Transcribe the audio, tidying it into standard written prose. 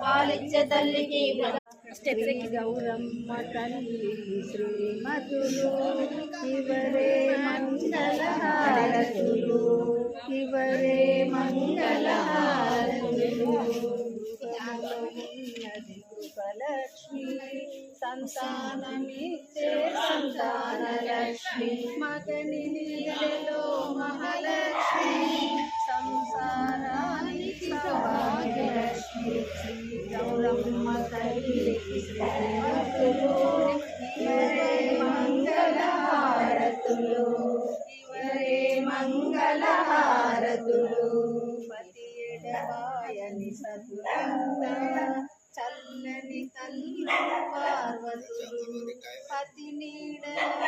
పాలిచ్చే తల్లికి గౌరమ్మ తల్లి శ్రీమతులు ఇవరే మంగళహారతులు ఇవరే మంగళహారతులు కృపలక్ష్మి సంతానమిచ్చే సంతానలక్ష్మి మగని నీడలో మహాలక్ష్మి సంసారానికి సౌభాగ్యలక్ష్మి గౌరమ్మ తల్లి శ్రీమతులు ఇవరే మంగళహారతులు ఇవరే మంగళహారతులు పతి ఎడవాయని సతులంత చల్లని తల్లి పార్వతులు పతి నీడలో